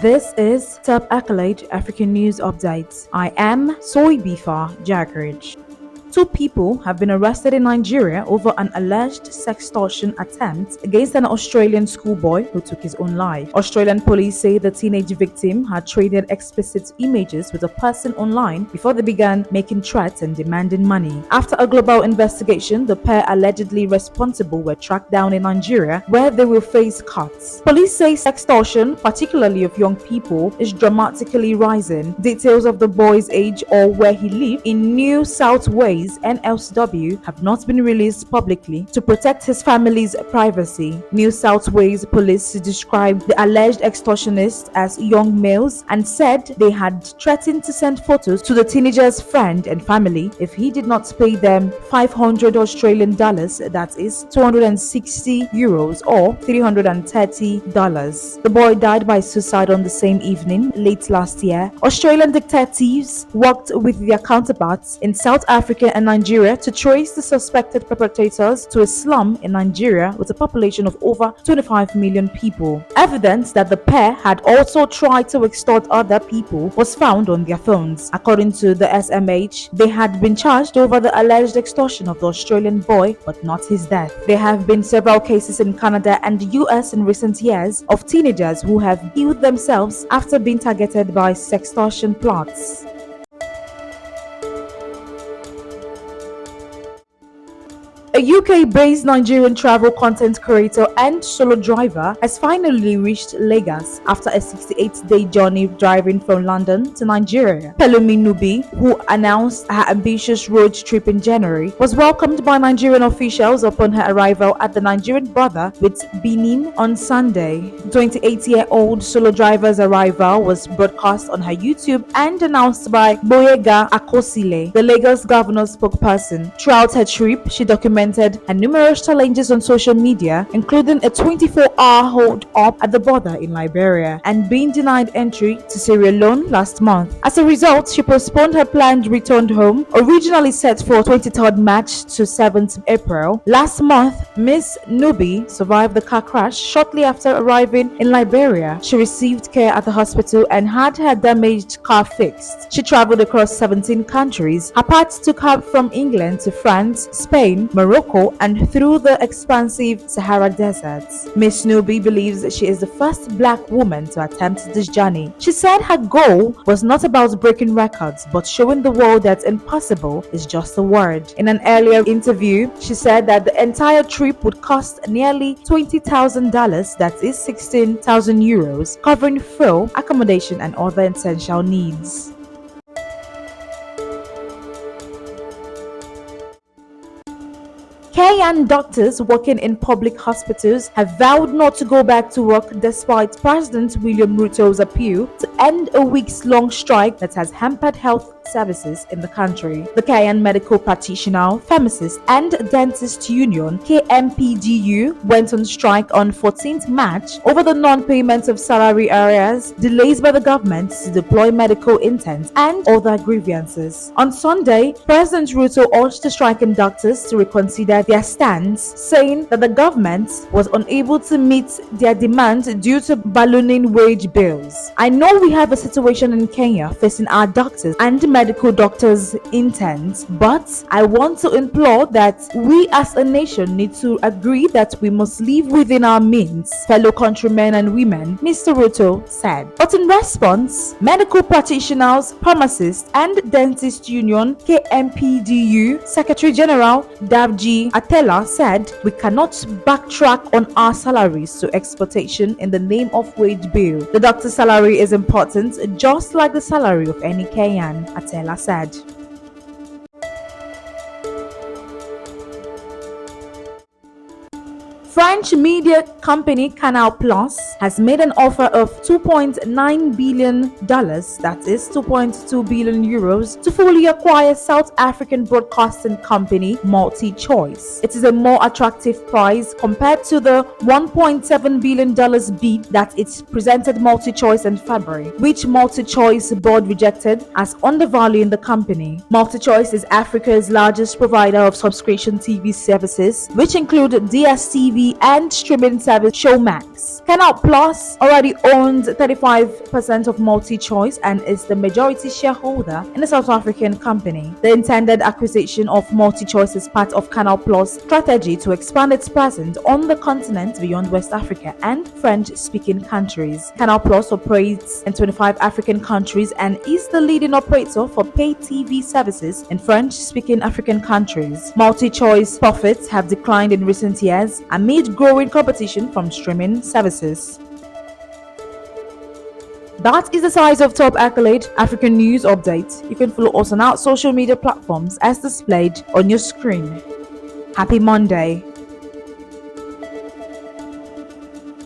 This is Top Accolade African News Updates. I am Soy Bifa Jagridge. Two people have been arrested in Nigeria over an alleged sextortion attempt against an Australian schoolboy who took his own life. Australian police say the teenage victim had traded explicit images with a person online before they began making threats and demanding money. After a global investigation, the pair allegedly responsible were tracked down in Nigeria, where they will face cuts. Police say sextortion, particularly of young people, is dramatically rising. Details of the boy's age or where he lived in New South Wales NSW have not been released publicly to protect his family's privacy. New South Wales police described the alleged extortionists as young males and said they had threatened to send photos to the teenager's friend and family if he did not pay them 500 Australian dollars, that is 260 euros or $330. The boy died by suicide on the same evening late last year. Australian detectives worked with their counterparts in South Africa and Nigeria to trace the suspected perpetrators to a slum in Nigeria with a population of over 25 million people. Evidence that the pair had also tried to extort other people was found on their phones. According to the SMH, they had been charged over the alleged extortion of the Australian boy, but not his death. There have been several cases in Canada and the US in recent years of teenagers who have killed themselves after being targeted by sextortion plots. A UK-based Nigerian travel content creator and solo driver has finally reached Lagos after a 68-day journey driving from London to Nigeria. Pelumi Nubi, who announced her ambitious road trip in January, was welcomed by Nigerian officials upon her arrival at the Nigerian border with Benin on Sunday. The 28-year-old solo driver's arrival was broadcast on her YouTube and announced by Boyega Akosile, the Lagos governor's spokesperson. Throughout her trip, she documented and numerous challenges on social media, including a 24-hour hold up at the border in Liberia and being denied entry to Sierra Leone last month. As a result, she postponed her planned return home, originally set for 23rd March to 7th April. Last month, Miss Nubi survived the car crash shortly after arriving in Liberia. She received care at the hospital and had her damaged car fixed. She traveled across 17 countries. Her path took her from England to France, Spain, Morocco, and through the expansive Sahara Desert. Miss Nubi believes she is the first black woman to attempt this journey. She said her goal was not about breaking records, but showing the world that impossible is just a word. In an earlier interview, she said that the entire trip would cost nearly $20,000, that is 16,000 euros, covering fuel, accommodation, and other essential needs. Kenyan doctors working in public hospitals have vowed not to go back to work despite President William Ruto's appeal to end a weeks-long strike that has hampered health services in the country. The Kenyan Medical Practitioner, Pharmacist and Dentist Union (KMPDU) went on strike on 14th March over the non-payment of salary arrears, delays by the government to deploy medical interns, and other grievances. On Sunday, President Ruto urged the striking doctors to reconsider their stance, saying that the government was unable to meet their demands due to ballooning wage bills. "I know we have a situation in Kenya facing our doctors and medical doctors' interns, but I want to implore that we as a nation need to agree that we must live within our means, fellow countrymen and women," Mr. Ruto said. But in response, Medical Practitioners, Pharmacists and Dentist Union (KMPDU) Secretary General Davji Atela said, "We cannot backtrack on our salaries to exploitation in the name of wage bill. The doctor's salary is important, just like the salary of any Kenyan," Atela said. French media company Canal Plus has made an offer of $2.9 billion, that is 2.2 billion euros, to fully acquire South African broadcasting company MultiChoice. It is a more attractive price compared to the $1.7 billion bid that it presented MultiChoice in February, which MultiChoice board rejected as undervaluing the company. MultiChoice is Africa's largest provider of subscription TV services, which include DSTV and streaming service Showmax. Canal Plus already owns 35% of MultiChoice and is the majority shareholder in the South African company. The intended acquisition of MultiChoice is part of Canal Plus' strategy to expand its presence on the continent beyond West Africa and French-speaking countries. Canal Plus operates in 25 African countries and is the leading operator for pay TV services in French-speaking African countries. MultiChoice profits have declined in recent years amid growing competition from streaming services. That is the size of Top Accolade African News Update. You can follow us on our social media platforms as displayed on your screen. Happy Monday.